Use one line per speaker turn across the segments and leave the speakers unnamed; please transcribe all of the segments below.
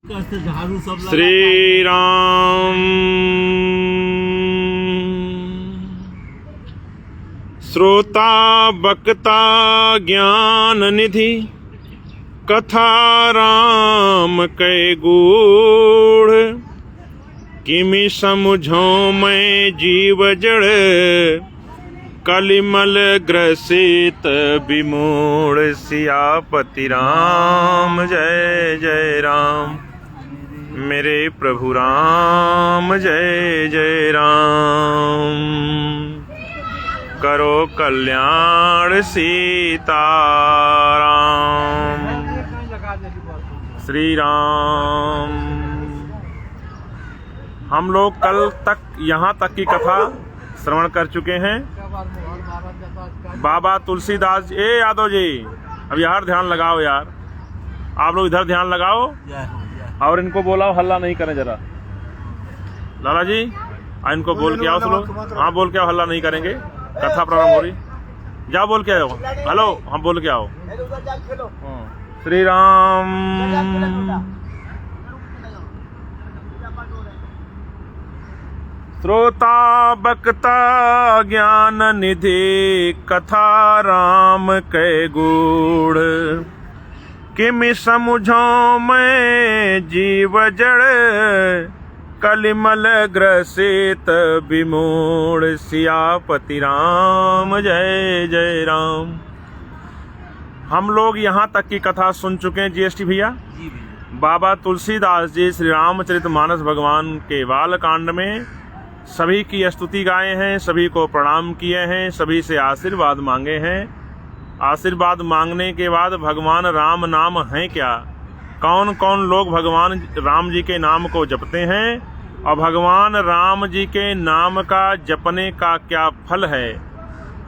श्री राम। श्रोता बक्ता ज्ञान निधि, कथा राम कै गूढ़। किमि समझो मैं जीव जड़, कलिमल ग्रसित विमूढ़। सियापति राम जय जय राम, मेरे प्रभु राम जय जय राम। करो कल्याण सीताराम। श्री राम। हम लोग कल तक यहाँ तक की कथा श्रवण कर चुके हैं। बाबा तुलसीदास जी, यादव जी अब यार ध्यान लगाओ यार, आप लोग इधर ध्यान लगाओ और इनको बोलाओ हल्ला नहीं करें जरा। लाला जी इनको बोल के आओ लोग। हाँ बोल के आओ, हल्ला नहीं करेंगे, कथा प्रारंभ हो रही। जाओ बोल के आओ, हेलो हम बोल के आओ। श्री राम। श्रोता बक्ता ज्ञान निधि, कथा राम कै गूढ़। किमि समझो मैं जीव जड़, कलिमल ग्रसित विमूढ़। सियापति राम जय जय राम। हम लोग यहाँ तक की कथा सुन चुके हैं जीएसटी भैया। बाबा तुलसीदास जी श्री रामचरितमानस भगवान के बालकांड में सभी की स्तुति गाए हैं, सभी को प्रणाम किए हैं, सभी से आशीर्वाद मांगे हैं। आशीर्वाद मांगने के बाद भगवान राम नाम है क्या, कौन कौन लोग भगवान राम जी के नाम को जपते हैं और भगवान राम जी के नाम का जपने का क्या फल है,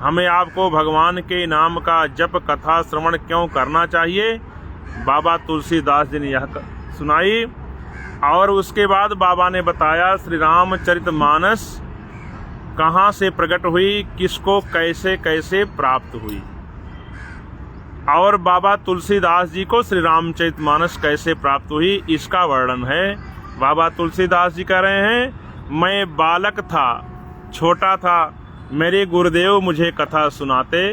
हमें आपको भगवान के नाम का जप कथा श्रवण क्यों करना चाहिए, बाबा तुलसीदास जी ने यह सुनाई। और उसके बाद बाबा ने बताया श्री रामचरितमानस कहाँ से प्रकट हुई, किसको कैसे कैसे प्राप्त हुई, और बाबा तुलसीदास जी को श्री रामचरितमानस कैसे प्राप्त हुई, इसका वर्णन है। बाबा तुलसीदास जी कह रहे हैं, मैं बालक था, छोटा था, मेरे गुरुदेव मुझे कथा सुनाते,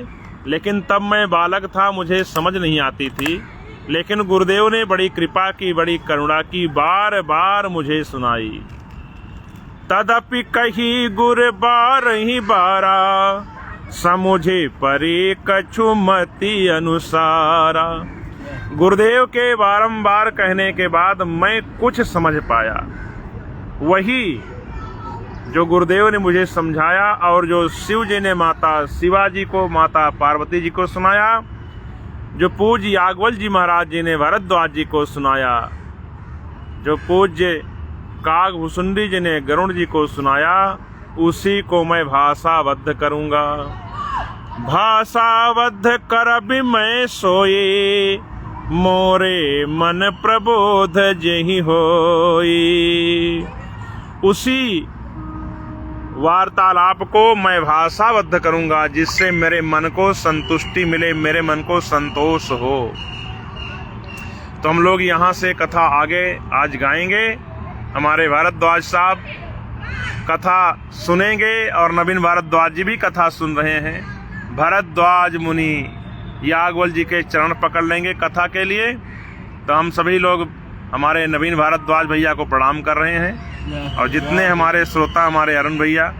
लेकिन तब मैं बालक था, मुझे समझ नहीं आती थी, लेकिन गुरुदेव ने बड़ी कृपा की, बड़ी करुणा की, बार बार मुझे सुनाई। तदपि कही गुर बारहि बारा, समुझे परे कछु मति अनुसारा। गुरुदेव के बारंबार कहने के बाद मैं कुछ समझ पाया, वही जो गुरुदेव ने मुझे समझाया और जो शिव जी ने माता शिवाजी को, माता पार्वती जी को सुनाया, जो पूज्य याज्ञवल्क्य जी महाराज जी ने भरद्वाज जी को सुनाया, जो पूज्य कागभूषुंडी जी ने गरुड़ जी को सुनाया, उसी को मैं भाषाबद्ध करूंगा। भाषाबद्ध करब मैं सोए, मोरे मन प्रबोध जेहि होई। उसी वार्तालाप को मैं भाषाबद्ध करूंगा जिससे मेरे मन को संतुष्टि मिले, मेरे मन को संतोष हो। तो हम लोग यहाँ से कथा आगे आज गाएंगे। हमारे भारद्वाज साहब कथा सुनेंगे और नवीन भारद्वाज जी भी कथा सुन रहे हैं। भारद्वाज मुनि याज्ञवल्क्य जी के चरण पकड़ लेंगे कथा के लिए। तो हम सभी लोग हमारे नवीन भारद्वाज भैया को प्रणाम कर रहे हैं, और जितने हमारे श्रोता, हमारे अरुण भैया,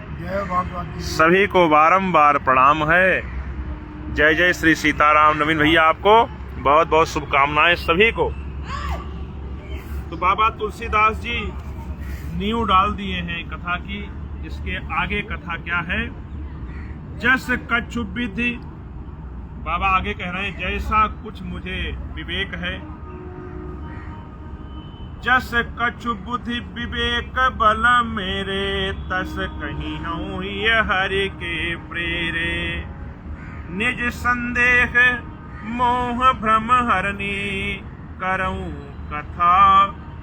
सभी को बारंबार प्रणाम है। जय जय श्री सीताराम। नवीन भैया आपको बहुत बहुत शुभकामनाएं सभी को। तो बाबा तुलसीदास जी नींव डाल दिए हैं कथा की। इसके आगे कथा क्या है, जस कछु विधि। बाबा आगे कह रहे हैं, जैसा कुछ मुझे विवेक है, जस कछु बुद्धि विवेक बल मेरे, तस कहीं हूँ ये हरि के प्रेरे। निज संदेह मोह भ्रम हरनी, करऊं कथा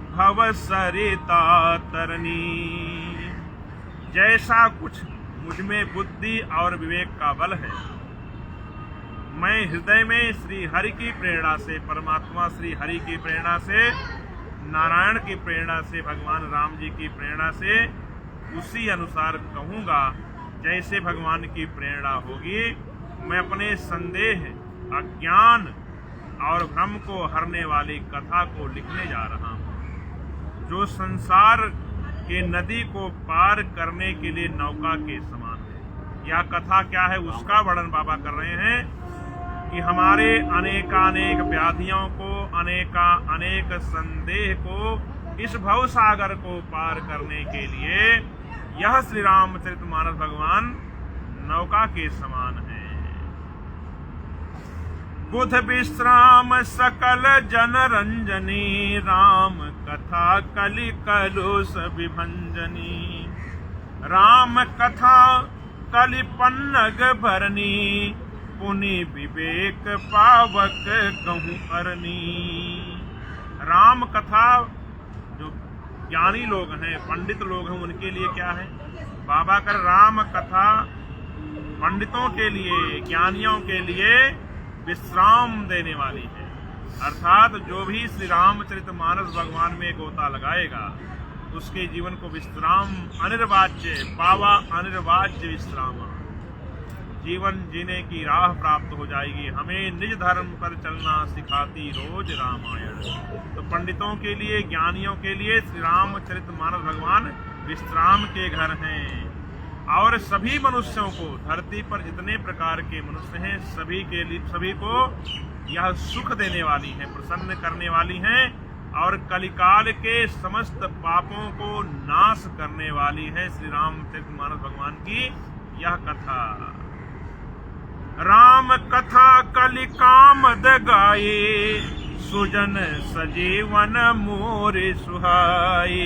भव सरिता तरनी। जैसा कुछ मुझ में बुद्धि और विवेक का बल है, मैं हृदय में श्री हरि की प्रेरणा से, परमात्मा श्री हरि की प्रेरणा से नारायण की प्रेरणा से, भगवान राम जी की प्रेरणा से उसी अनुसार कहूँगा जैसे भगवान की प्रेरणा होगी। मैं अपने संदेह, अज्ञान और भ्रम को हरने वाली कथा को लिखने जा रहा हूँ, जो संसार के नदी को पार करने के लिए नौका के समान है। यह कथा क्या है उसका वर्णन बाबा कर रहे हैं कि हमारे अनेकानेक व्याधियों को, अनेक संदेह को, इस भव सागर को पार करने के लिए यह श्री रामचरितमानस भगवान नौका के समान है। बुध विश्राम सकल जन रंजनी, राम कथा कलि कलुष विभंजनी। राम कथा कलि पन्नग भरनी, पुनि विवेक पावक कहूँ अरनी। राम कथा जो ज्ञानी लोग हैं, पंडित लोग हैं, उनके लिए क्या है? बाबा कर राम कथा पंडितों के लिए, ज्ञानियों के लिए विश्राम देने वाली है। अर्थात जो भी श्री रामचरितमानस भगवान में गोता लगाएगा उसके जीवन को विश्राम, अनिर्वाच्य पावा, अनिर्वाच्य विश्राम, जीवन जीने की राह प्राप्त हो जाएगी। हमें निज धर्म पर चलना सिखाती रोज रामायण। तो पंडितों के लिए, ज्ञानियों के लिए श्री रामचरितमानस भगवान विश्राम के घर हैं। और सभी मनुष्यों को, धरती पर जितने प्रकार के मनुष्य हैं, सभी के लिए, सभी को यह सुख देने वाली है, प्रसन्न करने वाली है और कलिकाल के समस्त पापों को नाश करने वाली है श्री रामचरितमानस भगवान की यह कथा। राम कथा कलि कामद गाये, सुजन सजीवन मोरे सुहाई।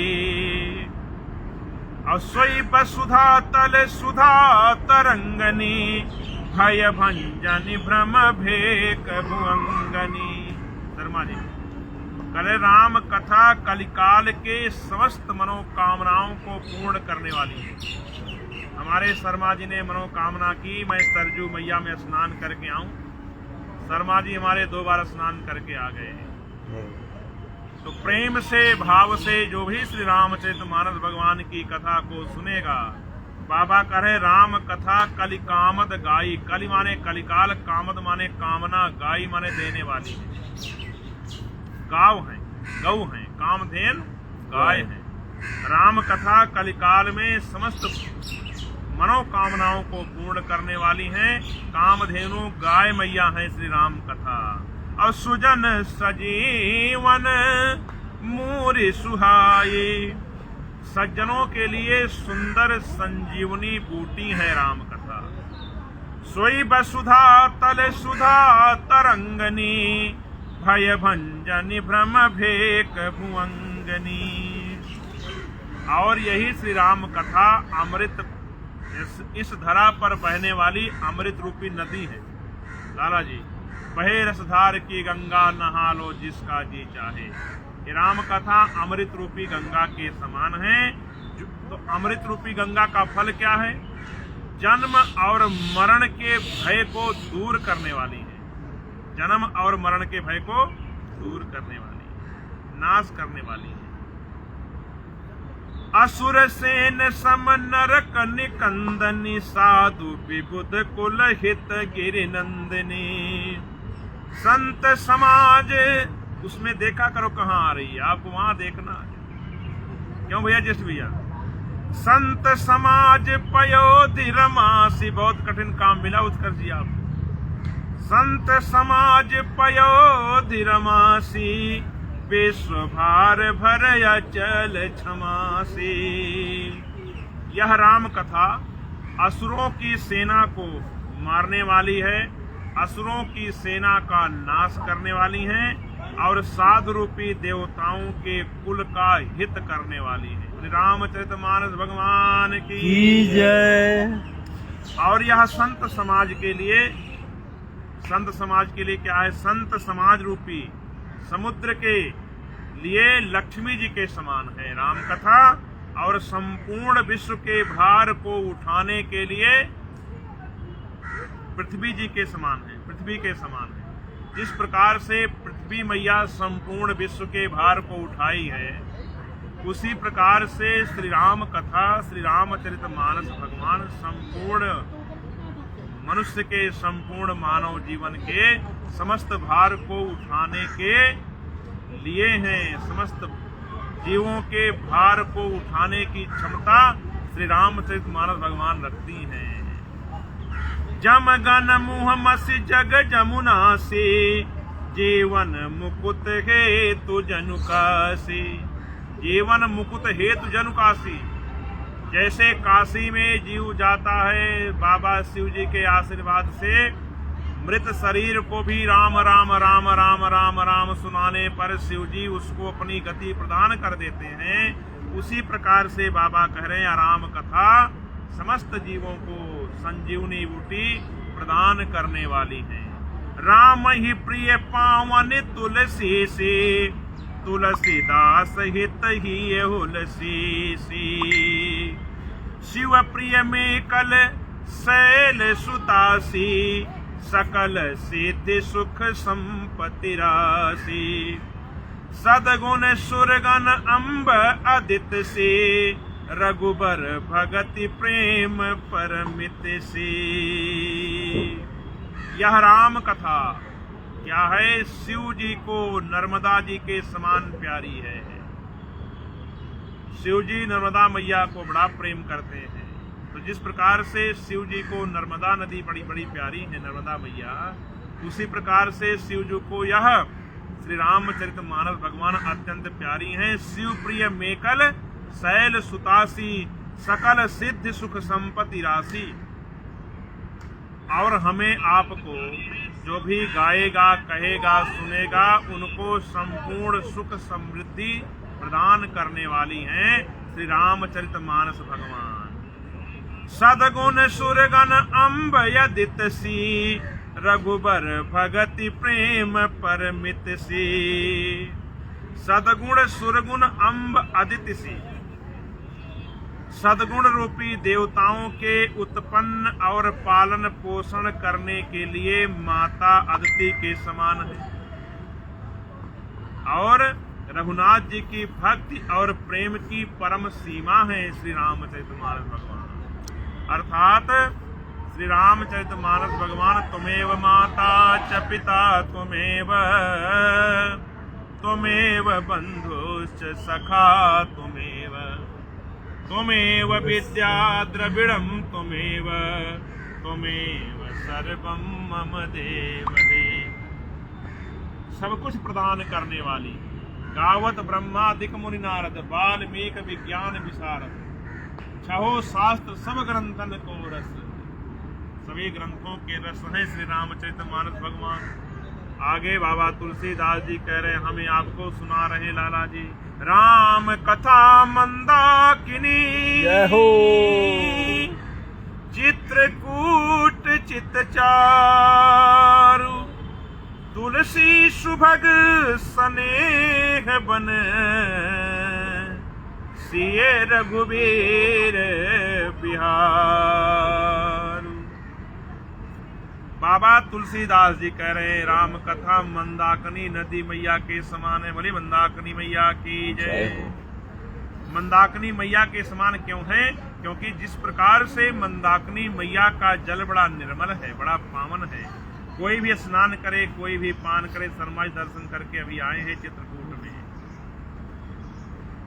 और सोई बसुधा तल सुधा तरंगनी, भय भंजनि भ्रम भेक भुअंगनी। शर्मा जी, कल राम कथा कलिकाल के समस्त मनोकामनाओं को पूर्ण करने वाली है। हमारे शर्मा जी ने मनोकामना की मैं सरजू मैया में स्नान करके आऊं। शर्मा जी हमारे 2 बार स्नान करके आ गए हैं। तो प्रेम से, भाव से जो भी श्री रामचरितमानस भगवान की कथा को सुनेगा, बाबा कह रहे राम कथा कलि कामद गाई। कलि माने कलिकाल, कामद माने कामना, गाई माने देने वाली है। गाव है, गौ है, कामधेन गाय है। राम कथा कलिकाल में समस्त मनोकामनाओं को पूर्ण करने वाली है। कामधेनु गाय मैया है श्री राम कथा। और सुजन सजीवन मोरे सुहाए, सज्जनों के लिए सुंदर संजीवनी बूटी है राम कथा। सोई बसुधा तल सुधा तरंगनी, भय भंजनि भ्रम भेक भुअंगनी। और यही श्री राम कथा अमृत, इस धरा पर बहने वाली अमृत रूपी नदी है। लाला जी, बहे रसधार की गंगा, नहा लो जिसका जी चाहे। ये राम कथा अमृत रूपी गंगा के समान है। तो अमृत रूपी गंगा का फल क्या है? जन्म और मरण के भय को दूर करने वाली है। जन्म और मरण के भय को दूर करने वाली है, नाश करने वाली है। असुर सेन सम नरक निकंदनी, साधु विबुध कुल हित गिरि नंदिनी। संत समाज, उसमें देखा करो कहाँ आ रही है, आपको वहां देखना। क्यों भैया, ज्येष्ठ भैया? संत समाज पयोधि रमासी, बहुत कठिन काम मिला उत्कर्ष जी आप। संत समाज पयोधि रमासी, विश्व भार भर अचल क्षमासी। यह राम कथा असुरों की सेना को मारने वाली है, असुरों की सेना का नाश करने वाली है और साधु रूपी देवताओं के कुल का हित करने वाली है। रामचरितमानस भगवान की जय। और यह संत समाज के लिए, संत समाज के लिए क्या है? संत समाज रूपी समुद्र के लिए लक्ष्मी जी के समान है राम कथा, और संपूर्ण विश्व के भार को उठाने के लिए पृथ्वी जी के समान है, पृथ्वी के समान है। जिस प्रकार से रूपी मैया संपूर्ण विश्व के भार को उठाई है, उसी प्रकार से श्री राम कथा, श्री रामचरितमानस भगवान संपूर्ण मनुष्य के, संपूर्ण मानव जीवन के समस्त भार को उठाने के लिए हैं। समस्त जीवों के भार को उठाने की क्षमता श्री रामचरितमानस भगवान रखती हैं। जम गन मुह मसी जग जमुना से, जीवन मुकुट हेतु जनु काशी। जीवन मुकुट हेतु जनु काशी। जैसे काशी में जीव जाता है, बाबा शिव जी के आशीर्वाद से मृत शरीर को भी राम राम राम राम राम राम सुनाने पर शिव जी उसको अपनी गति प्रदान कर देते हैं। उसी प्रकार से बाबा कह रहे हैं राम कथा समस्त जीवों को संजीवनी बूटी प्रदान करने वाली है। राम ही प्रिय पावन तुलसी से, तुलसीदास हित ही हुलसी सी। शिव प्रिय में कल शैल सुतासी, सकल सिद्धि सुख संपत्ति राशि। सदगुण सुरगन अम्ब अदित से, रघुबर भगति प्रेम परमित से। यह राम कथा क्या है? शिव जी को नर्मदा जी के समान प्यारी है। शिव जी नर्मदा मैया को बड़ा प्रेम करते हैं। तो जिस प्रकार से शिव जी को नर्मदा नदी बड़ी बड़ी प्यारी है, नर्मदा मैया, उसी प्रकार से शिव जी को यह श्री रामचरितमानस भगवान अत्यंत प्यारी हैं। शिव प्रिय मेकल शैल सुतासी, सकल सिद्ध सुख संपत्ति राशि। और हमें आपको जो भी गाएगा, कहेगा, सुनेगा, उनको संपूर्ण सुख समृद्धि प्रदान करने वाली हैं श्री रामचरितमानस भगवान। सदगुण सुरगन अम्ब यदित सी, रघुबर भगति प्रेम परमित सी। सदगुण सुरगुण अम्ब अदिति सी। सदगुण रूपी देवताओं के उत्पन्न और पालन पोषण करने के लिए माता अदिति के समान है। और रघुनाथ जी की भक्ति और प्रेम की परम सीमा है श्री रामचरितमानस भगवान। अर्थात श्री रामचरितमानस भगवान तुमेव माता च पिता तुमेव, तुमेव बंधुश्च सखा तुमेव, तुमेव विद्या द्रविड़म तुमेव, तुमेव सर्वम मम देव देव। सब कुछ प्रदान करने वाली। गावत ब्रह्मादिक मुनि नारद, वाल्मीकि विज्ञान विशारद। छहो शास्त्र सब ग्रंथन को रस। सभी ग्रंथों के रस हैं श्री रामचरितमानस भगवान। आगे बाबा तुलसीदास जी कह रहे, हमें आपको सुना रहे लाला जी। राम कथा मंदाकिनी,
जय हो।
चित्रकूट चितचारु, तुलसी सुभग स्नेह बन, सिय रघुबीर बिहार। बाबा तुलसीदास जी कह रहे हैं राम कथा मंदाकिनी नदी मैया के समान है। बोली मंदाकिनी मैया की जय। मंदाकिनी मैया के समान क्यों है? क्योंकि जिस प्रकार से मंदाकिनी मैया का जल बड़ा निर्मल है, बड़ा पावन है। कोई भी स्नान करे, कोई भी पान करे, शर्माज दर्शन करके अभी आए हैं चित्रकूट में।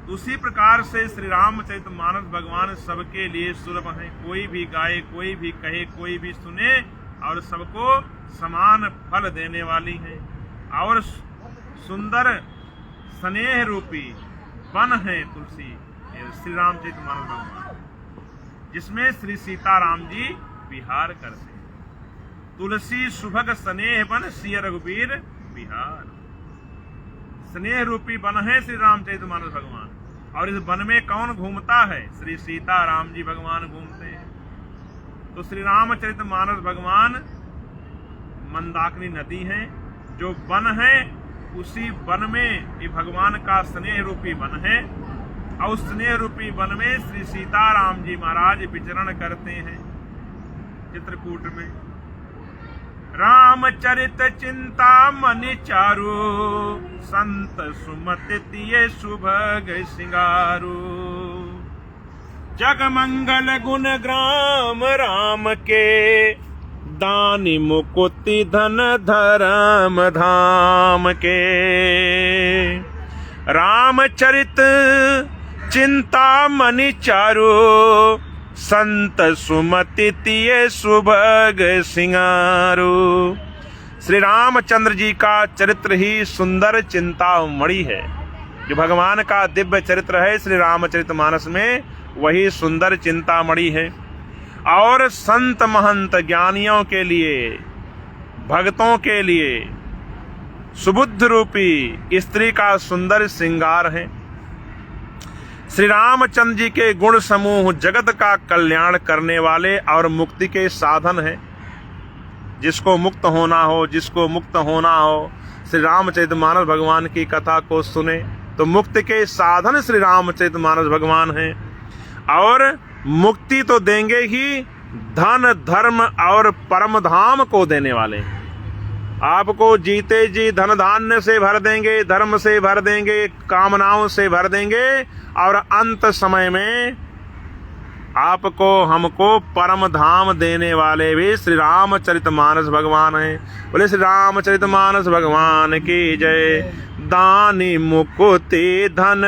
उसी प्रकार से श्री रामचरितमानस भगवान सबके लिए सुलभ है। कोई भी गाए, कोई भी कहे, कोई भी सुने, और सबको समान फल देने वाली है। और सुंदर स्नेह रूपी वन है तुलसी, श्री रामचरितमानस भगवान, जिसमें श्री सीताराम जी विहार करते हैं। तुलसी सुभग स्नेह वन, सिय रघुबीर बिहार। स्नेह रूपी वन है श्री रामचरितमानस भगवान। और इस वन में कौन घूमता है? श्री सीताराम जी भगवान घूमते हैं। तो श्री रामचरितमानस भगवान मंदाकिनी नदी है, जो वन है, उसी वन में ये भगवान का स्नेह रूपी वन है। और उस स्नेह रूपी वन में श्री सीताराम जी महाराज विचरण करते हैं चित्रकूट में। रामचरित चिंता मनि चारु, संत सुमति तिये सुभग सिंगारू। जग मंगल गुण ग्राम राम के, दानी मुकुति धन धर्म धाम के। रामचरित चिंता मनि चारु, संत सुमति तिये सुभग सिंगारू। श्री रामचंद्र जी का चरित्र ही सुंदर चिंतामणि है। जो भगवान का दिव्य चरित्र है श्री रामचरितमानस में, वही सुंदर चिंतामणि है। और संत महंत ज्ञानियों के लिए, भक्तों के लिए सुबुद्ध रूपी स्त्री का सुंदर श्रृंगार है। श्री रामचंद्र जी के गुण समूह जगत का कल्याण करने वाले और मुक्ति के साधन हैं। जिसको मुक्त होना हो, जिसको मुक्त होना हो, श्री रामचरितमानस भगवान की कथा को सुने तो मुक्ति के साधन श्री रामचरितमानस भगवान हैं। और मुक्ति तो देंगे ही, धन धर्म और परम धाम को देने वाले हैं। आपको जीते जी धन धान्य से भर देंगे, धर्म से भर देंगे, कामनाओं से भर देंगे, और अंत समय में आपको हमको परम धाम देने वाले भी श्री रामचरितमानस भगवान हैं। बोले श्री रामचरितमानस भगवान की जय। दानी मुकुति धन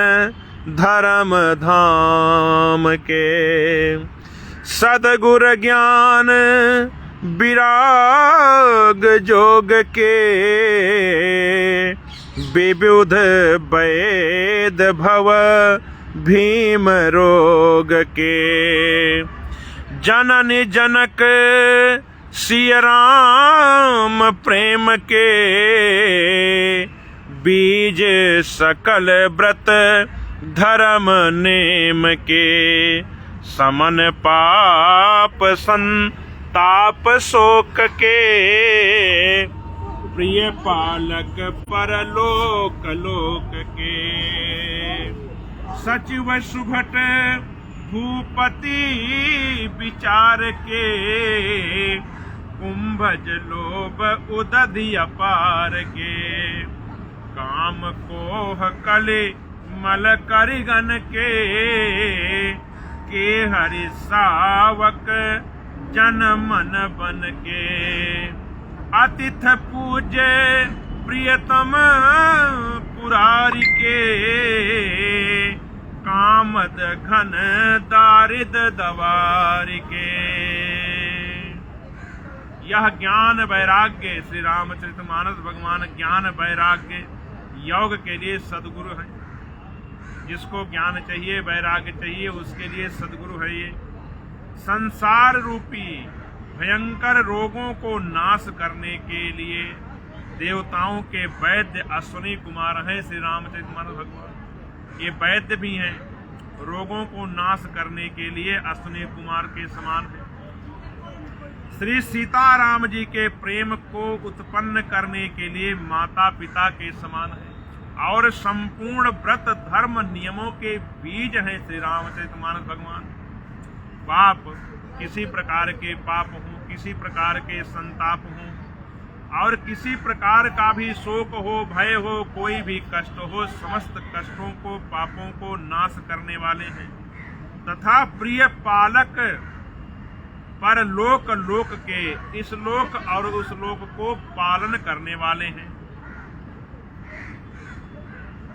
धर्म धाम के, सदगुर ज्ञान विराग जोग के, विबुध वेद भव भीम रोग के। जननी जनक सिय राम प्रेम के, बीज सकल व्रत धर्म नेम के। समन पाप संताप शोक के, प्रिय पालक परलोक लोक के। सचिव सुभट भूपति विचार के, कुंभज लोभ उदधि अपार के। काम कोह कले मल करिगन के, हरि सावक जन मन बन के। अतिथ पूज्य प्रियतम पुरारी के, कामद घन दारिद दवार के। यह ज्ञान वैराग्य श्री रामचरितमानस भगवान ज्ञान वैराग्य योग के लिए सदगुरु है। जिसको ज्ञान चाहिए, वैराग्य चाहिए, उसके लिए सदगुरु है ये। संसार रूपी भयंकर रोगों को नाश करने के लिए देवताओं के वैद्य अश्विनी कुमार हैं श्री रामचरितमानस भगवान। ये वैद्य भी हैं, रोगों को नाश करने के लिए अश्विनी कुमार के समान है। श्री सीताराम जी के प्रेम को उत्पन्न करने के लिए माता पिता के समान है। और संपूर्ण व्रत धर्म नियमों के बीज हैं श्री रामचरितमानस भगवान। पाप, किसी प्रकार के पाप हो, किसी प्रकार के संताप हो, और किसी प्रकार का भी शोक हो, भय हो, कोई भी कष्ट हो, समस्त कष्टों को, पापों को नाश करने वाले हैं। तथा प्रिय पालक पर लोक लोक के, इस लोक और उस लोक को पालन करने वाले हैं।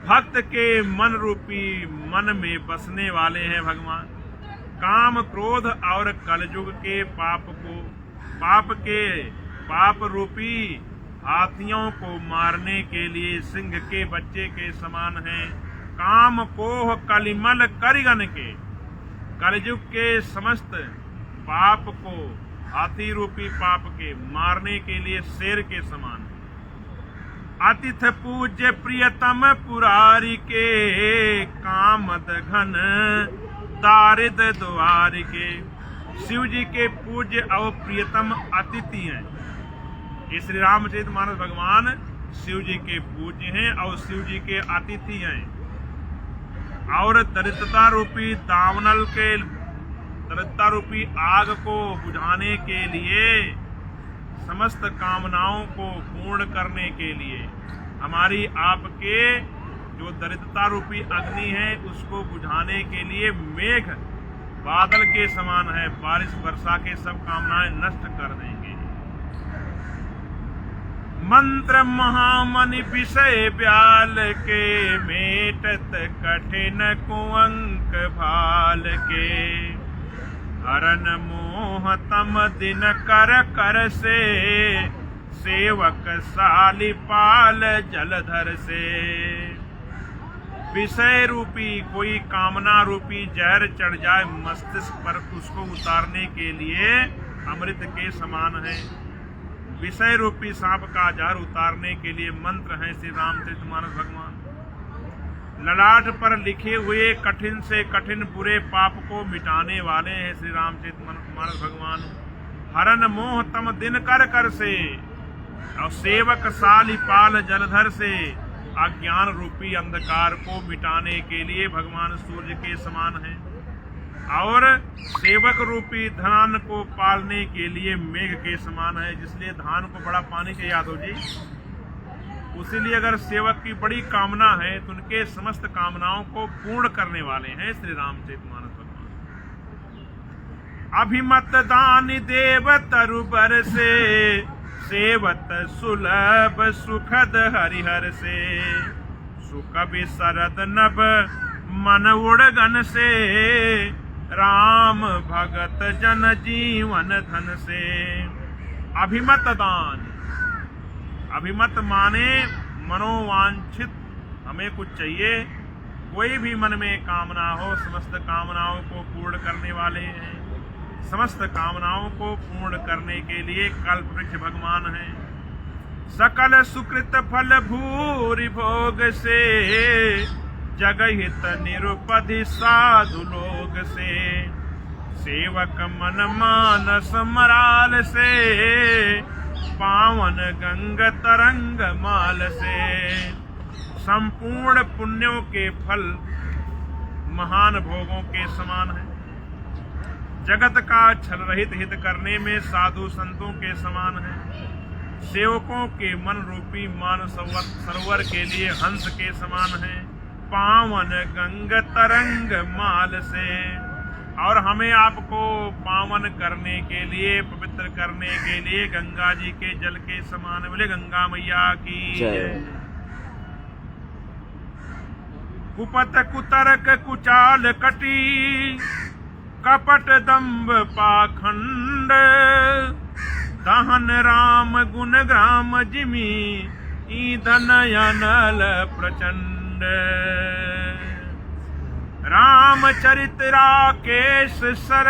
भक्त के मन रूपी मन में बसने वाले हैं भगवान। काम क्रोध और कलयुग के पाप रूपी हाथियों को मारने के लिए सिंह के बच्चे के समान हैं। काम कोह कलिमल करिगन के, कलयुग के समस्त पाप को, हाथी रूपी पाप के मारने के लिए शेर के समान। अतिथ पूज्य प्रियतम पुरारी के, कामद घन दारिद द्वार के। शिव जी के पूज्य और प्रियतम अतिथि हैं। ये श्री रामचरितमानस भगवान शिव जी के पूज्य हैं और शिव जी के अतिथि हैं। और दरिद्रता रूपी दावनल के, दरिद्रता रूपी आग को बुझाने के लिए समस्त कामनाओं को पूर्ण करने के लिए, हमारी आपके जो दरिद्रता रूपी अग्नि है उसको बुझाने के लिए मेघ बादल के समान है, बारिश वर्षा के सब कामनाएं नष्ट कर देंगे। मंत्र महामनि विषय ब्याल के, मेटत कठिन कुअंक भाल के। हरन मोह तम दिन कर कर से, सेवक सालिपाल जलधर से। विषय रूपी कोई कामना रूपी जहर चढ़ जाए मस्तिष्क पर, उसको उतारने के लिए अमृत के समान है। विषय रूपी सांप का जहर उतारने के लिए मंत्र है श्री रामचरितमानस भगवान। ललाट पर लिखे हुए कठिन से कठिन बुरे पाप को मिटाने वाले हैं श्री रामचरितमानस भगवान। हरन मोह तम दिन कर कर से, और सेवक सालिपाल जलधर से। अज्ञान रूपी अंधकार को मिटाने के लिए भगवान सूर्य के समान है, और सेवक रूपी धान को पालने के लिए मेघ के समान है। जिसलिए धान को बड़ा पानी चाहिए यादव जी, उसीलिए अगर सेवक की बड़ी कामना है तो उनके समस्त कामनाओं को पूर्ण करने वाले हैं श्री रामचरितमानस भगवान। अभिमत दान देव तरुबर से, सेवत सुलभ सुखद हरिहर से। सुकवि शरद नभ मन उड़गन से, राम भगत जन जीवन धन से। अभिमत दान, अभिमत माने मनोवांछित, हमें कुछ चाहिए, कोई भी मन में कामना हो, समस्त कामनाओं को पूर्ण करने वाले हैं। समस्त कामनाओं को पूर्ण करने के लिए कल्प वृक्ष भगवान है। सकल सुकृत फल भूरि भोग से, जगहित निरुपधि साधु लोग से। सेवक मन मानस मराल से, पावन गंग तरंग माल से। संपूर्ण पुण्यों के फल महान भोगों के समान है। जगत का छल रहित हित करने में साधु संतों के समान है। सेवकों के मन रूपी मान सरोवर के लिए हंस के समान है। पावन गंग तरंग माल से, और हमें आपको पावन करने के लिए, पवित्र करने के लिए गंगा जी के जल के समान। बोले गंगा मैया की जय। कुपत कुतर्क कुचाल कटी, कपट दंभ पाखंड। दहन राम गुण ग्राम जिमी, ईंधन अनल प्रचंड। रामचरित राकेश सर,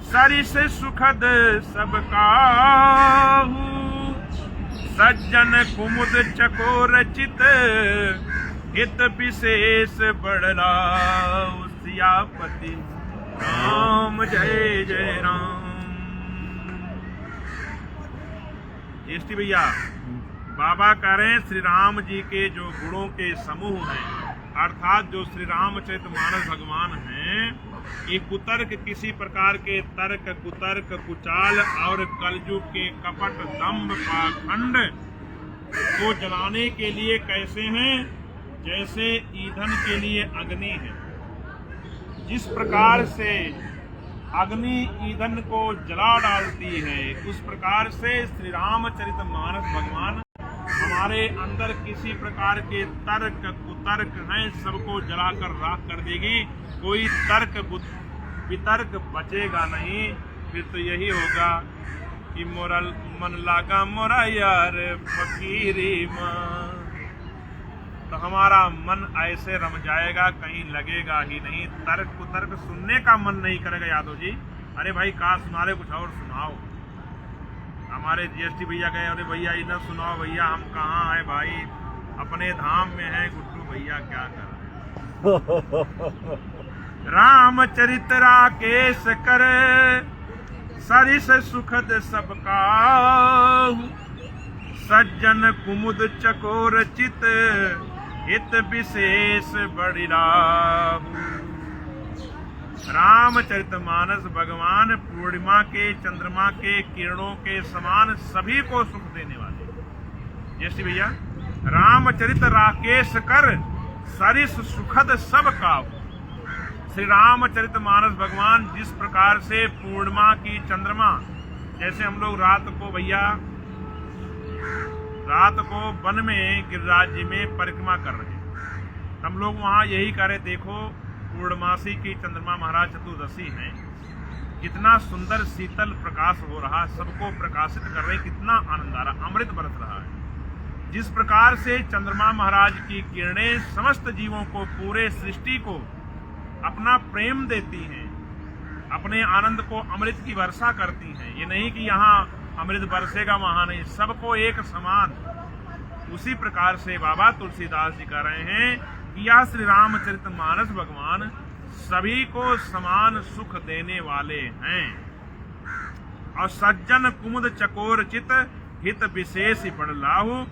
सरिस सुखद सब काहू। सज्जन कुमुद चकोर चित, हित विशेष बड़लाऊ। सियापति राम जय जय राम। एसटी भैया बाबा कह रहे हैं श्री राम जी के जो गुणों के समूह हैं, अर्थात जो श्री रामचरितमानस भगवान हैं, ये कुतर्क किसी प्रकार के तर्क, कुतर्क, कुचाल और कलयुग के कपट, दंभ, पाखंड को जलाने के लिए कैसे हैं? जैसे ईंधन के लिए अग्नि है। जिस प्रकार से अग्नि ईंधन को जला डालती है, उस प्रकार से श्री रामचरितमानस भगवान हमारे अंदर किसी प्रकार के तर्क, कुतर्क हैं, सबको जलाकर राख कर देगी। कोई तर्क वितर्क बचेगा नहीं। फिर तो यही होगा कि मोरा मन लागा मोरा यार फकीरी माँ। तो हमारा मन ऐसे रम जाएगा, कहीं लगेगा ही नहीं। तर्क कुतर्क सुनने का मन नहीं करेगा यादव जी। अरे भाई कहा सुना रहे, कुछ और सुनाओ। हमारे जीएसटी भैया गए, अरे भैया इधर सुनाओ भैया, हम कहाँ आए भाई, अपने धाम में है। गुट्टू भैया क्या कर रामचरित राकेश कर, सरिस सुखद सबका। सज्जन कुमुद चकोर चित, हित विशेष बड़िराहु। रामचरितमानस भगवान पूर्णिमा के चंद्रमा के किरणों के समान सभी को सुख देने वाले। जैसे भैया रामचरित राकेश कर सरिस सुखद सब काहू। श्री रामचरितमानस भगवान जिस प्रकार से पूर्णिमा की चंद्रमा, जैसे हम लोग रात को वन में गिरिराज जी में परिक्रमा कर रहे हैं, हम लोग वहां यही कह रहे, देखो पूर्णमासी की चंद्रमा महाराज चतुर्दशी है, कितना सुंदर शीतल प्रकाश हो रहा, सबको प्रकाशित कर रहे, कितना आनंद आ रहा, अमृत बरस रहा है। जिस प्रकार से चंद्रमा महाराज की किरणें समस्त जीवों को, पूरे सृष्टि को अपना प्रेम देती हैं, अपने आनंद को अमृत की वर्षा करती हैं। ये नहीं कि यहाँ अमृत बरसेगा वहां नहीं, सबको एक समान। उसी प्रकार से बाबा तुलसीदास जी कह रहे हैं कि यह श्री रामचरितमानस भगवान सभी को समान सुख देने वाले हैं। और सज्जन कुमुद चकोर चित हित विशेष बड़ लाहु,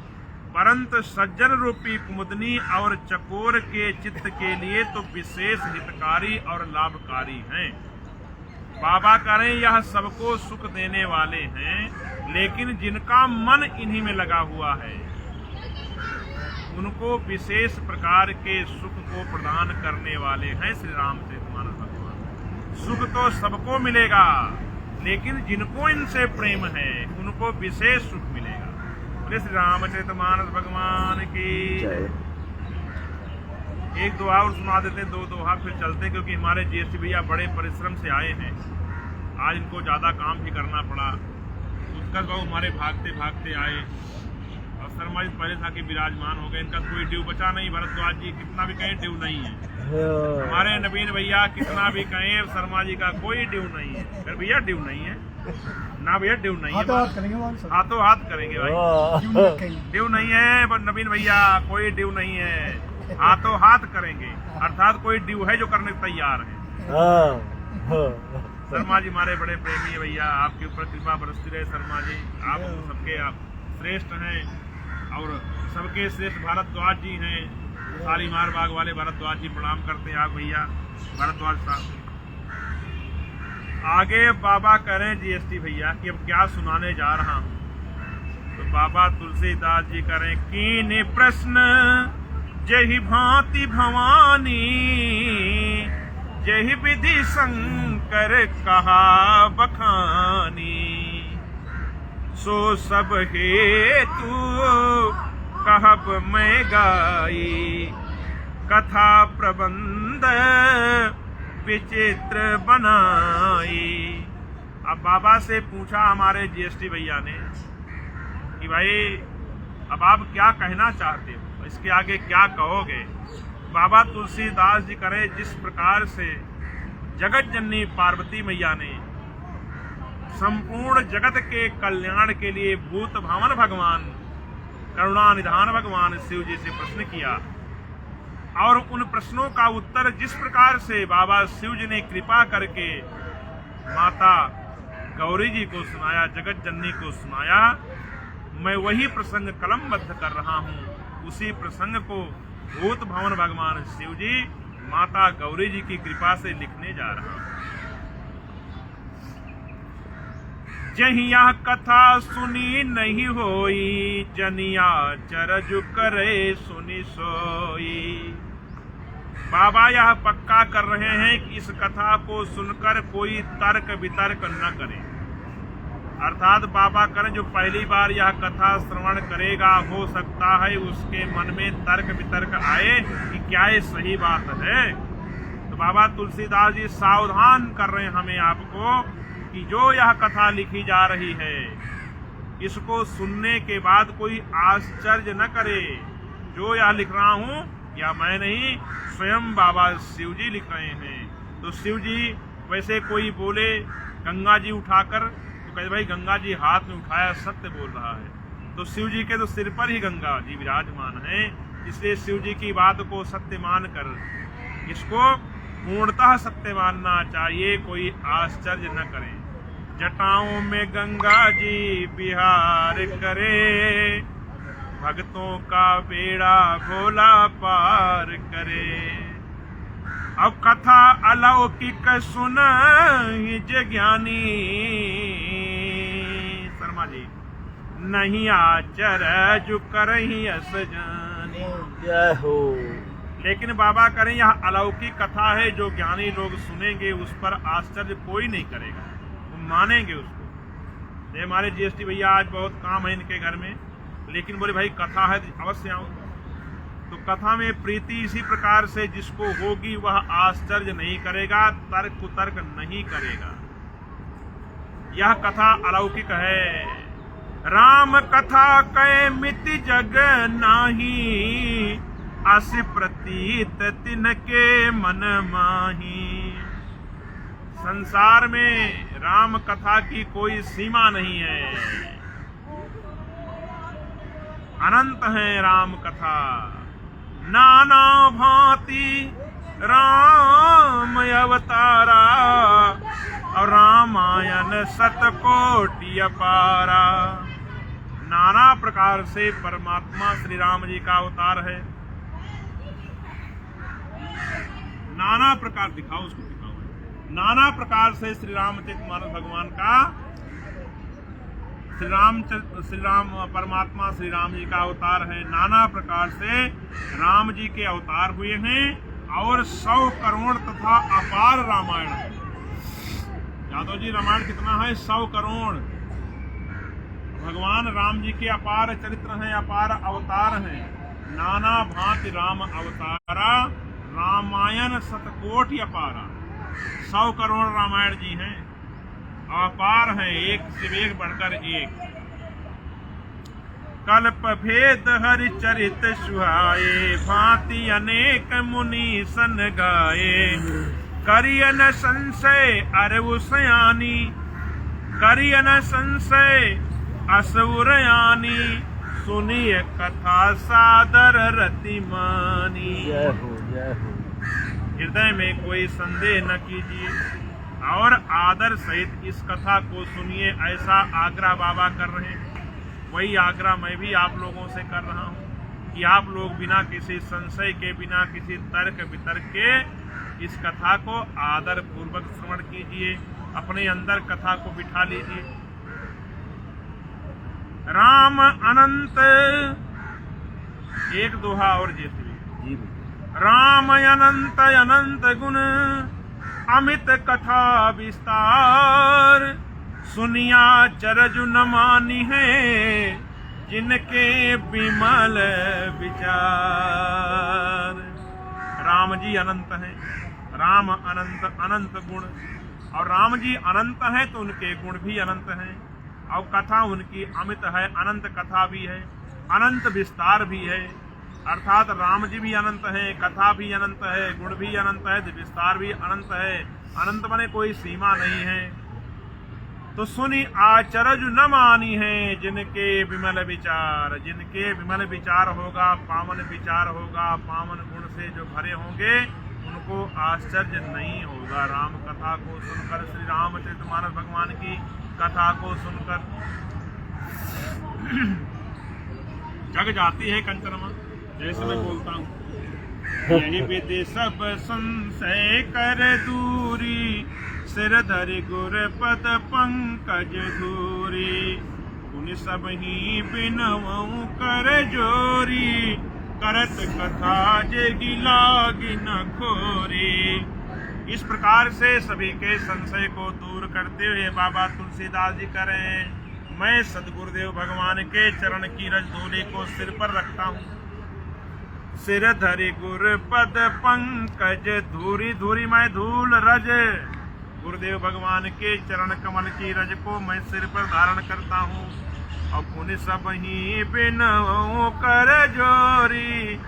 परंतु सज्जन रूपी कुमुदनी और चकोर के चित्त के लिए तो विशेष हितकारी और लाभकारी हैं। बाबा करें यह सबको सुख देने वाले हैं, लेकिन जिनका मन इन्हीं में लगा हुआ है उनको विशेष प्रकार के सुख को प्रदान करने वाले हैं श्री रामचरितमानस भगवान। सुख तो सबको मिलेगा, लेकिन जिनको इनसे प्रेम है उनको विशेष सुख मिलेगा। बोले श्री रामचरितमानस भगवान की। एक दोहा और सुना देते, दो दोहा फिर चलते, क्योंकि हमारे जीएसटी भैया बड़े परिश्रम से आए हैं, आज इनको ज्यादा काम भी करना पड़ा। उत्कर्ष बाबू हमारे भागते भागते आए, और शर्मा जी पहले था कि विराजमान हो गए, इनका कोई ड्यू बचा नहीं। भरद्वाज जी कितना भी कहें ड्यू नहीं है, हमारे नवीन भैया कितना भी कहें शर्मा जी का कोई ड्यू नहीं है। फिर भैया ड्यू नहीं है ना, भैया ड्यू नहीं है, हाथों हाथ करेंगे भाई, ड्यू नहीं है। पर नवीन भैया कोई ड्यू नहीं है, हाथों हाथ करेंगे, अर्थात कोई ड्यू है जो करने को तैयार है। शर्मा जी हमारे बड़े प्रेमी है भैया, आपके ऊपर कृपा बरसती रहे शर्मा जी। आप सबके आप श्रेष्ठ हैं, और सबके श्रेष्ठ भारद्वाज जी हैं, शालीमार बाग वाले भारद्वाज जी प्रणाम करते हैं आप भैया भारद्वाज साहब। आगे बाबा करें जीएसटी भैया कि अब क्या सुनाने जा रहा हूं, तो बाबा तुलसीदास जी करें कीन प्रश्न जहि भांति भवानी, जहि विधि शंकर कहा बखानी, सो सब हेतु कहब मैं गाई, कथा प्रबंध विचित्र बनाई। अब बाबा से पूछा हमारे जीएसटी भैया ने कि भाई अब आप क्या कहना चाहते हो, इसके आगे क्या कहोगे। बाबा तुलसीदास जी करे जिस प्रकार से जगत जननी पार्वती मैया ने संपूर्ण जगत के कल्याण के लिए भूत भावन भगवान, करुणा निधान भगवान शिव जी से प्रश्न किया, और उन प्रश्नों का उत्तर जिस प्रकार से बाबा शिव जी ने कृपा करके माता गौरी जी को सुनाया, जगत जननी को सुनाया, मैं वही प्रसंग कलमबद्ध कर रहा हूँ। उसी प्रसंग को भूत भवन भगवान शिव जी माता गौरी जी की कृपा से लिखने जा रहा हूँ। जहिया कथा सुनी नहीं होई, जनिया चरज करे सुनी सोई। बाबा यह पक्का कर रहे हैं कि इस कथा को सुनकर कोई तर्क वितर्क न करे, अर्थात बाबा करें जो पहली बार यह कथा श्रवण करेगा, हो सकता है उसके मन में तर्क वितर्क आए कि क्या ये सही बात है। तो बाबा तुलसीदास जी सावधान कर रहे हैं हमें आपको कि जो यह कथा लिखी जा रही है इसको सुनने के बाद कोई आश्चर्य न करे। जो यह लिख रहा हूँ या मैं नहीं, स्वयं बाबा शिव जी लिख रहे हैं। तो शिव जी वैसे कोई बोले गंगा जी उठाकर, तो कहते भाई गंगा जी हाथ में उठाया, सत्य बोल रहा है। तो शिव जी के तो सिर पर ही गंगा जी विराजमान है, इसलिए शिव जी की बात को सत्य मानकर इसको पूर्णतः सत्य मानना चाहिए, कोई आश्चर्य न करें। जटाओं में गंगा जी विहार करे, भक्तों का बेड़ा भोला पार करे। अब कथा अलौकिक सुन जे ज्ञानी, शर्मा जी, नहीं आचरज करही अस जानी।
जय हो।
लेकिन बाबा करें यह अलौकिक कथा है, जो ज्ञानी लोग सुनेंगे उस पर आश्चर्य कोई नहीं करेगा, वो मानेंगे उसको। ये हमारे जीएसटी भैया आज बहुत काम है इनके घर में, लेकिन बोले भाई कथा है तो अवश्य आऊँ। तो कथा में प्रीति इसी प्रकार से जिसको होगी वह आश्चर्य नहीं करेगा, तर्क कुतर्क नहीं करेगा। यह कथा अलौकिक है। राम कथा कै मिति जग नाही, अस प्रतीत तिनके मन माही। संसार में राम कथा की कोई सीमा नहीं है, अनंत है राम कथा। नाना भांति राम अवतारा, और रामायण शतकोटि अपारा। नाना प्रकार से परमात्मा श्री राम जी का अवतार है। नाना प्रकार दिखाओ, उसको दिखाओ। नाना प्रकार से श्री रामचरितमानस भगवान का, श्री राम परमात्मा श्री राम जी का अवतार है। नाना प्रकार से राम जी के अवतार हुए हैं, और 100 करोड़ तथा अपार रामायण है। यादव जी, रामायण कितना है? 100 करोड़। भगवान राम जी के अपार चरित्र हैं, अपार अवतार हैं। नाना भांति राम अवतारा, रामायण शतकोटि अपारा। 100 करोड़ रामायण जी हैं, अपार हैं, एक से एक बढ़कर एक। कल्प भेद हरि चरित सुहाए, भांति अनेक मुनि सन गाए। करियन संशय अरु सयानी, करियन संशय असुरयानी। सुनिय कथा सादर रति मानी।
जय हो, जय हो।
हृदय में कोई संदेह न कीजिए, और आदर सहित इस कथा को सुनिए, ऐसा आग्रह बाबा कर रहे हैं। वही आग्रह मैं भी आप लोगों से कर रहा हूँ कि आप लोग बिना किसी संशय के, बिना किसी तर्क वितर्क के इस कथा को आदर पूर्वक श्रवण कीजिए, अपने अंदर कथा को बिठा लीजिए। राम अनंत, एक दोहा और जी। राम अनंत अनंत गुण, अमित कथा विस्तार। सुनिया चरजु न मानी है, जिनके विमल विचार। राम जी अनंत हैं, राम अनंत, अनंत गुण, और राम जी अनंत हैं तो उनके गुण भी अनंत हैं, और कथा उनकी अमित है, अनंत कथा भी है, अनंत विस्तार भी है। अर्थात राम जी भी अनंत है, कथा भी अनंत है, गुण भी अनंत है, विस्तार भी अनंत है। अनंत बने कोई सीमा नहीं है। तो सुनी आचरज न मानी है, जिनके विमल विचार। जिनके विमल विचार होगा, पावन विचार होगा, पावन गुण से जो भरे होंगे, उनको आश्चर्य नहीं होगा। राम कथा को सुनकर, श्री रामचरितमानस भगवान की कथा को सुनकर जग जाती है कंचनमा। जैसे मैं बोलता हूँ, यही विधि सब संशय कर दूरी, सिर धरि गुर पद पंकज धूरी। पुनि सब ही बिनवऊं कर जोरी, करत कथा जेगी लागी न खोरी। इस प्रकार से सभी के संशय को दूर करते हुए बाबा तुलसीदास जी करें, मैं सदगुरुदेव भगवान के चरण की रज धूलि को सिर पर रखता हूँ। सिर धरि गुर पद पंकज धूरी, धूरी मैं धूल रज, गुरुदेव भगवान के चरण कमल की रज को मैं सिर पर धारण करता हूँ। और पुनि सब ही बिनवऊं कर जोरी,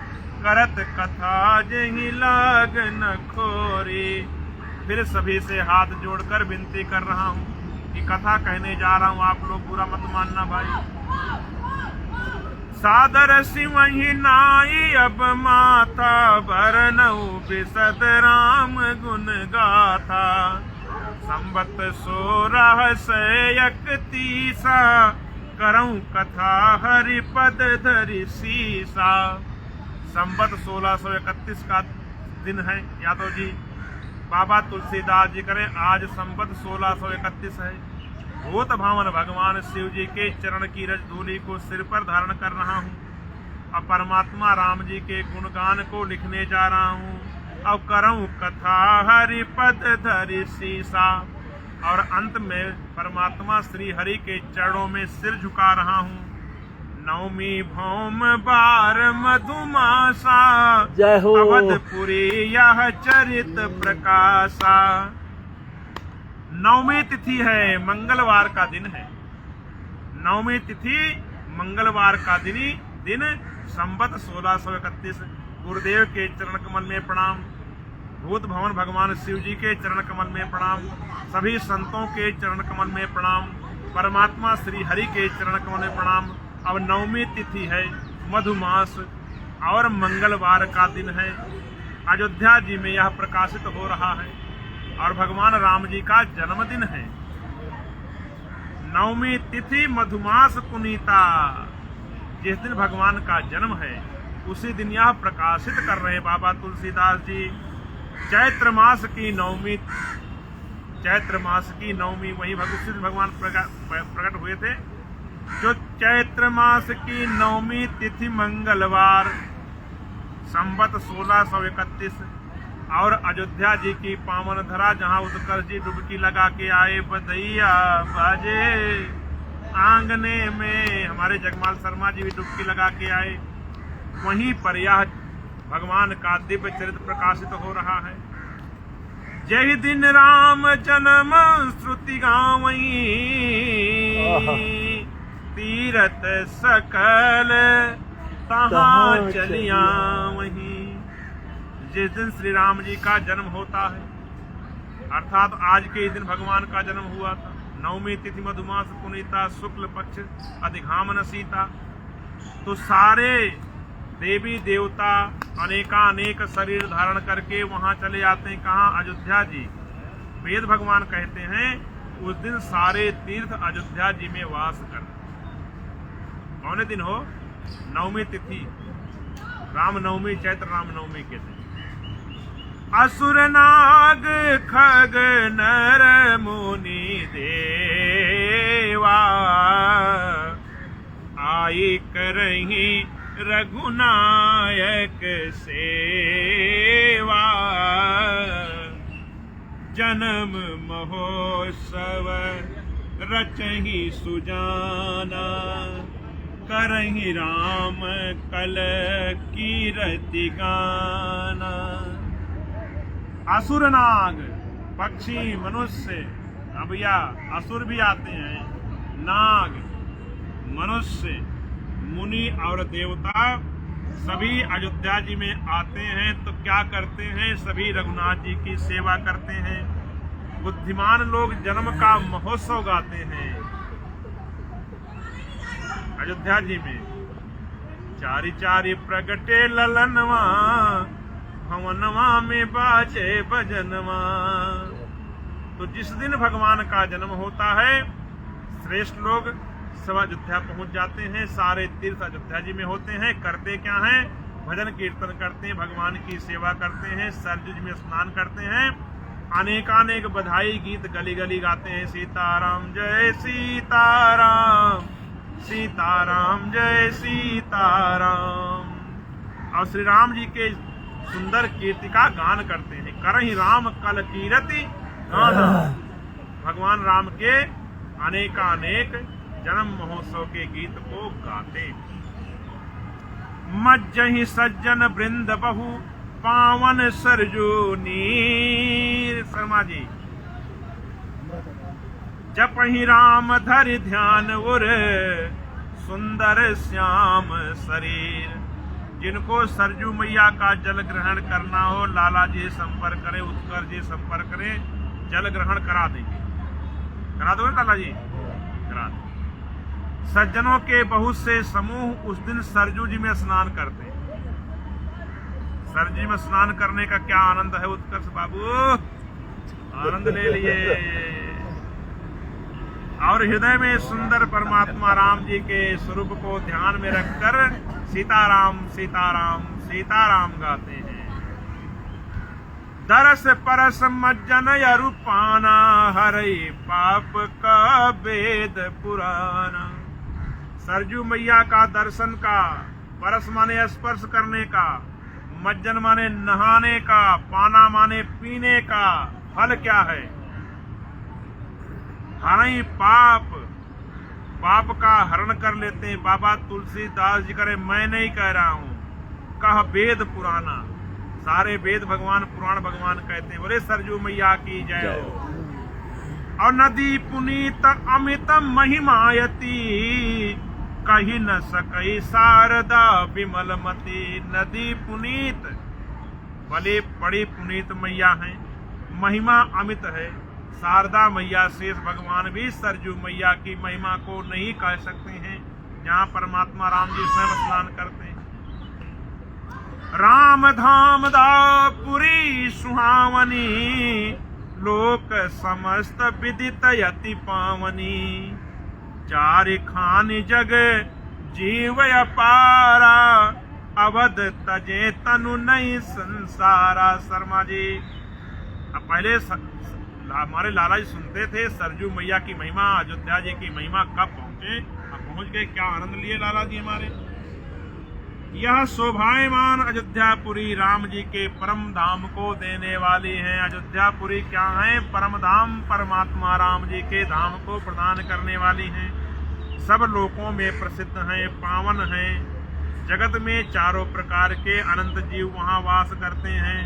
करत कथा जही लाग न खोरी। फिर सभी से हाथ जोड़कर विनती कर रहा हूँ कि कथा कहने जा रहा हूँ, आप लोग बुरा मत मानना भाई। सादर सिवहि नाई अब माथा, भरनऊ बिसद राम गुण गाथा। संबत 1631, करऊं कथा हरि पद धरि सीसा। संबत 1631 का दिन है यादव जी। बाबा तुलसीदास जी करें आज संवत 1631 है। भूत भावन भगवान शिव जी के चरण की रज धूलि को सिर पर धारण कर रहा हूँ। अब परमात्मा राम जी के गुणगान को लिखने जा रहा हूँ। अब करऊँ कथा हरि पद धरि सीसा, और अंत में परमात्मा श्री हरि के चरणों में सिर झुका रहा हूँ। नवमी भौम बार मधुमासा,
जय हो।
अवधपुरी यह चरित प्रकाशा। नवमी तिथि है, मंगलवार का दिन है। नवमी तिथि मंगलवार का दिन संवत 1631। गुरुदेव के चरण कमल में प्रणाम। भूत भवन भगवान शिव जी के चरण कमल में प्रणाम। सभी संतों के चरण कमल में प्रणाम। परमात्मा श्री हरि के चरण कमल में प्रणाम। अब नवमी तिथि है, मधुमास और मंगलवार का दिन है। अयोध्या जी में यह प्रकाशित हो रहा है और भगवान राम जी का जन्मदिन है। नवमी तिथि मधुमास पुनीता, जिस दिन भगवान का जन्म है उसी दिन यह प्रकाशित कर रहे हैं बाबा तुलसीदास जी। चैत्र मास की नवमी, चैत्र मास की नवमी वही उसी दिन भगवान प्रकट हुए थे। जो चैत्र मास की नवमी तिथि मंगलवार संवत 1631 और अयोध्या जी की पावन धरा जहाँ उत्कर्ष जी डुबकी लगा के आए, बधैया बाजे आंगने में, हमारे जगमाल शर्मा जी भी डुबकी लगा के आए। वहीं पर यह भगवान का दिव्य चरित्र प्रकाशित हो रहा है। जय दिन राम जन्म श्रुति गावई, तीरथ सकल तहाँ चलिया वहीं। जिस दिन श्री राम जी का जन्म होता है, अर्थात आज के दिन भगवान का जन्म हुआ था। नवमी तिथि मधुमास पुनीता, शुक्ल पक्ष अधिघामन सीता। तो सारे देवी देवता अनेकानेक शरीर धारण करके वहां चले आते हैं। कहाँ? अयोध्या जी। वेद भगवान कहते हैं उस दिन सारे तीर्थ अयोध्या जी में वास कर। कौन दिन हो? नवमी तिथि, राम नवमी, चैत्र राम नवमी के दिन। असुर नाग खग नर मुनि देवा, आई करही रघुनायक सेवा। जन्म महोत्सव रचहि सुजाना, करहि राम कल कीरति गाना। असुर नाग, पक्षी मनुष्य, अब या असुर भी आते हैं, नाग मनुष्य, मुनि और देवता सभी अयोध्या जी में आते हैं। तो क्या करते हैं? सभी रघुनाथ जी की सेवा करते हैं। बुद्धिमान लोग जन्म का महोत्सव गाते हैं अयोध्या जी में। चारि चारि प्रगटे ललनवा, भवनवा में बाजे भजनवा। तो जिस दिन भगवान का जन्म होता है, श्रेष्ठ लोग सब अयोध्या पहुंच जाते हैं। सारे तीर्थ अयोध्या जी में होते हैं। करते क्या हैं? भजन कीर्तन करते हैं, भगवान की सेवा करते हैं, सरजू जी में स्नान करते हैं, अनेकानेक बधाई गीत गली गली गाते हैं। सीताराम जय सीताराम, सीताराम जय सीताराम। और श्री राम जी के सुंदर कीर्ति का गान करते हैं। करहि राम कल कीरति गाना, भगवान राम के अनेकानेक जन्म महोत्सव के गीत को गाते। मज्जहि सज्जन वृंद बहु, पावन सरजू नीर। शर्मा जी। जपहि राम धरि ध्यान उर, सुंदर श्याम शरीर। जिनको सरजू मैया का जल ग्रहण करना हो, लाला जी संपर्क करें, उत्कर्ष जी संपर्क करें, जल ग्रहण करा देंगे। करा दोगे लाला जी? करा दो। सज्जनों के बहुत से समूह उस दिन सरजू जी में स्नान करते हैं। सरजू जी में स्नान करने का क्या आनंद है उत्कर्ष बाबू, आनंद ले लिए। और हृदय में सुंदर परमात्मा राम जी के स्वरूप को ध्यान में रखकर सीताराम सीताराम सीताराम गाते हैं। दरस परस मज्जन यरुपाना, हरई पाप का वेद पुराना। सरजू मैया का दर्शन का, परस माने स्पर्श करने का, मज्जन माने नहाने का, पाना माने पीने का फल क्या है? हरई पाप, पाप का हरण कर लेते हैं। बाबा तुलसीदास जी करे, मैं नहीं कह रहा हूं, कह वेद पुराना। सारे वेद भगवान, पुराण भगवान कहते हैं। बोले सरजू मैया की जय हो। और नदी पुनीत अमित महिमायती, कही न सकई शारदा विमलमती। नदी पुनीत, भले बड़ी पुनीत मैया हैं, महिमा अमित है। शारदा मैया, शेष भगवान भी सरजू मैया की महिमा को नहीं कह सकते हैं। जहाँ परमात्मा राम जी स्वयं स्नान करते हैं। राम धाम दापुरी सुहावनी, लोक समस्त विदित यति पावनी। चारि खान जग जीव अपारा, अवध तजे तनु नहीं संसारा। शर्मा जी, अब पहले हमारे लाला जी सुनते थे सरजू मैया की महिमा, अयोध्या जी की महिमा। कब पहुंचे? अब पहुंच गए। क्या आनंद लिए लाला जी हमारे। यह शोभायमान अयोध्यापुरी राम जी के परम धाम को देने वाली हैं। अयोध्यापुरी क्या है? परम धाम, परमात्मा राम जी के धाम को प्रदान करने वाली हैं। सब लोकों में प्रसिद्ध हैं, पावन हैं। जगत में चारों प्रकार के अनंत जीव वहाँ वास करते हैं,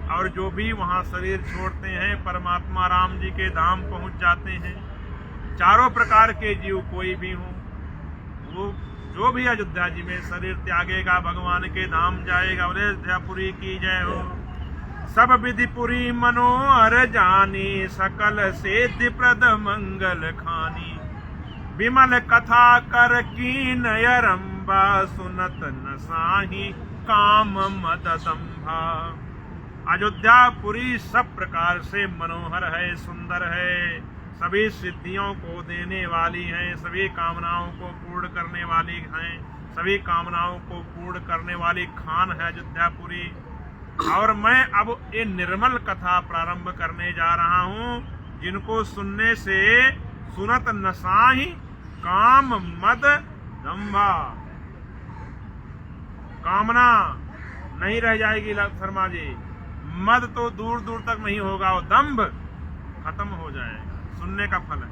और जो भी वहाँ शरीर छोड़ते हैं परमात्मा राम जी के धाम पहुँच जाते हैं। चारों प्रकार के जीव कोई भी हो, वो जो भी अयोध्या जी में शरीर त्यागेगा भगवान के धाम जाएगा। अयोध्यापुरी की जय हो। सब विधिपुरी मनोहर जानी, सकल सिद्धि प्रद मंगल खानी। विमल कथा कर कीन यरंबा, सुनत न साही काम मद दंभा। अयोध्यापुरी सब प्रकार से मनोहर है, सुंदर है, सभी सिद्धियों को देने वाली हैं, सभी कामनाओं को पूर्ण करने वाली हैं, सभी कामनाओं को पूर्ण करने वाली खान है अयोध्यापुरी। और मैं अब ये निर्मल कथा प्रारंभ करने जा रहा हूँ, जिनको सुनने से सुनत नसाही काम मद दंभा। कामना नहीं रह जाएगी शर्मा जी, मद तो दूर दूर तक नहीं होगा, वो दंभ खत्म हो जाएगा। सुनने का फल है।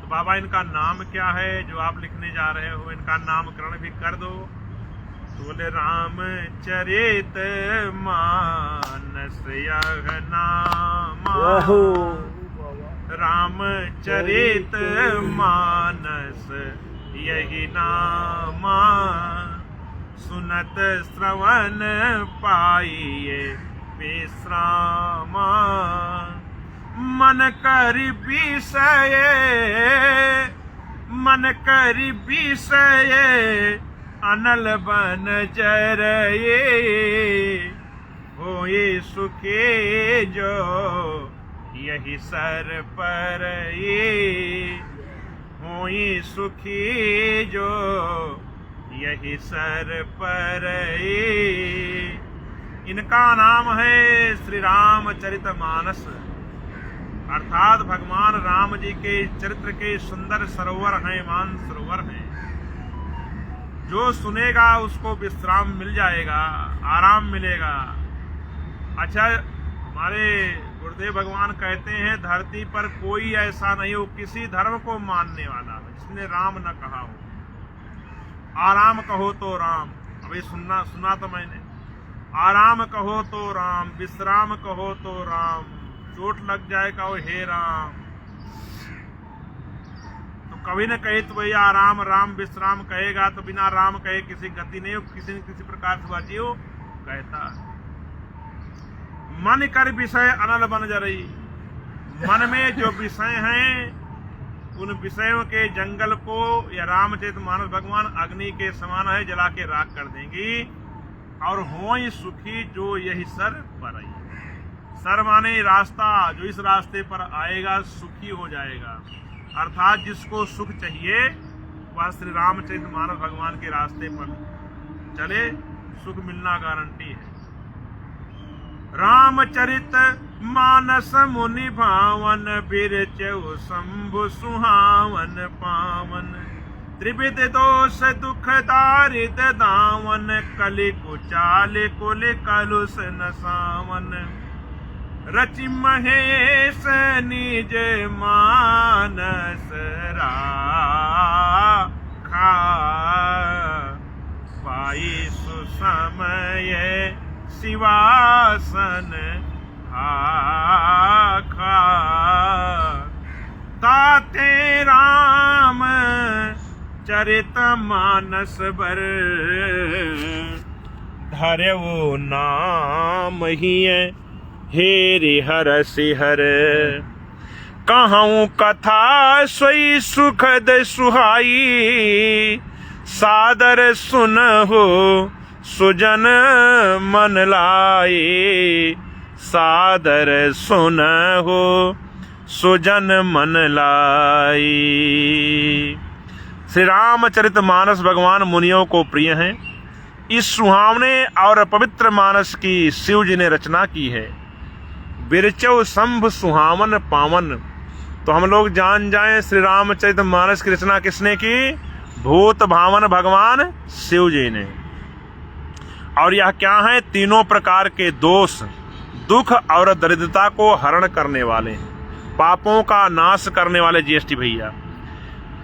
तो बाबा, इनका नाम क्या है जो आप लिखने जा रहे हो? इनका नामकरण भी कर दो। तो बोले रामचरित मानस यह नाम, रामचरित मानस यही नामा। सुनत श्रवण पाइए विश्रामा। मन करि विषय, मन करि विषय, अनल बन जरये। होए सुखे जो यही सर पर ये। होए सुखी जो यही सर पर ये। इनका नाम है श्री रामचरितमानस, अर्थात भगवान राम जी के चरित्र के सुंदर सरोवर हैं, मान सरोवर हैं। जो सुनेगा उसको विश्राम मिल जाएगा, आराम मिलेगा। अच्छा, हमारे गुरुदेव भगवान कहते हैं धरती पर कोई ऐसा नहीं हो किसी धर्म को मानने वाला जिसने राम न कहा हो। आराम कहो तो राम, अभी सुना तो मैंने। आराम कहो तो राम, विश्राम कहो तो राम, चोट लग जाएगा वो हे राम। तो कभी न कहे तो वही आराम राम विश्राम कहेगा तो बिना राम कहे किसी गति नहीं हो, किसी न किसी प्रकार से बाजी हो कहता। मन कर विषय अनल बन जरई, मन में जो विषय हैं उन विषयों के जंगल को या रामचरितमानस भगवान अग्नि के समान है, जला के राख कर देंगी। और होई सुखी जो यही सर पर आई, सर माने रास्ता, जो इस रास्ते पर आएगा सुखी हो जाएगा। अर्थात जिसको सुख चाहिए वह श्री रामचरितमानस भगवान के रास्ते पर चले, सुख मिलना गारंटी है। रामचरित मानस मुनि भावन, बिरचउ शंभु सुहावन पावन। त्रिविध दोष दुख दारिद दावन, कलि कुचाल कुल कलुष नसावन। रचि महेश निज मानस राखा, पाई सुसमय शिवासन आखा। ताते राम चरित मानस बर, धर्यो नाम ही हेरि हरसि हर। कहूँ कथा सोई सुखद सुहाई, सादर सुनहु सुजन मन लाई। सादर सुनहु सुजन मन लाई। श्री रामचरित मानस भगवान मुनियों को प्रिय हैं। इस सुहावने और पवित्र मानस की शिव जी ने रचना की है। बिरचौ शंभ सुहावन पावन। तो हम लोग जान जाएं श्री रामचरित मानस की रचना किसने की? भूत भावन भगवान शिव जी ने। और यह क्या है? तीनों प्रकार के दोष, दुख और दरिद्रता को हरण करने वाले, पापों का नाश करने वाले जीएसटी भैया।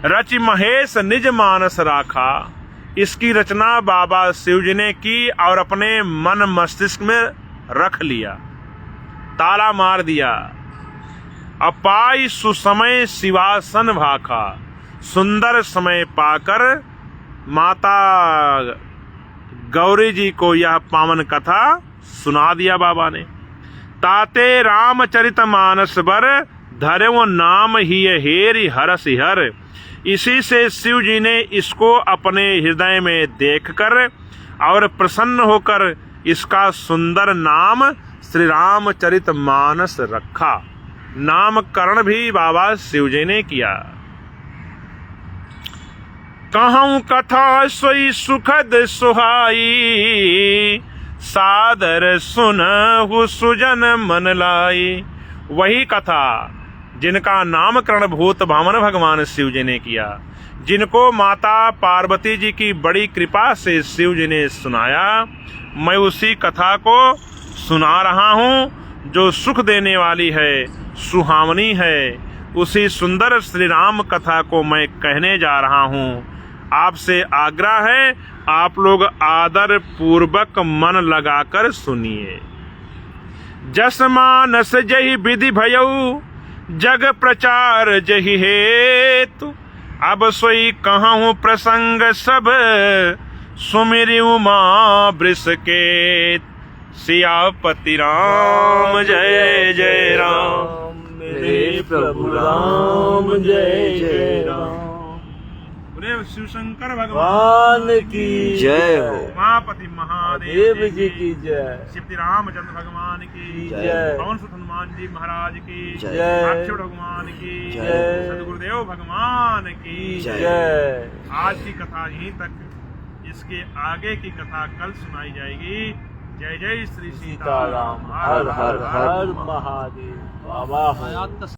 रचि महेश निज मानस राखा। इसकी रचना बाबा शिव जी ने की और अपने मन मस्तिष्क में रख लिया, ताला मार दिया। अपाई सुसमय शिवासन भाखा। सुंदर समय पाकर माता गौरी जी को यह पावन कथा सुना दिया बाबा ने। ताते रामचरित मानस बर, धर्यो नाम ही हेरि हरसि हर। इसी से शिव जी ने इसको अपने हृदय में देखकर और प्रसन्न होकर इसका सुंदर नाम श्री रामचरित मानस रखा। नामकरण भी बाबा शिव जी ने किया। कहूँ कथा सोई सुखद सुहाई, सादर सुनहु सुजन मन लाई। वही कथा जिनका नामकरण भूत भावन भगवान शिव जी ने किया, जिनको माता पार्वती जी की बड़ी कृपा से शिव जी ने सुनाया, मैं उसी कथा को सुना रहा हूँ जो सुख देने वाली है, सुहावनी है। उसी सुंदर श्री राम कथा को मैं कहने जा रहा हूँ। आपसे आग्रह है, आप लोग आदर पूर्वक मन लगाकर सुनिए। जस मानस जहि विधि भयऊ, जग प्रचार जहि हेतु। अब सोई कहूँ प्रसंग सब, सुमिरि उमा वृषकेत। सियापति राम जय जय राम,
मेरे प्रभु राम जय जय राम।
शिव शंकर
भगवान की जय हो।
उमापति महादेव
जी की जय।
श्री रामचंद्र भगवान की
जय।
पवन सुत हनुमान जी महाराज की
जय।
अक्षर भगवान की
जय।
सदगुरुदेव भगवान की
जय।
आज की कथा यहीं तक, इसके आगे की कथा कल सुनाई जाएगी। जय जय श्री सीताराम।
हर हर हर महादेव। बाबा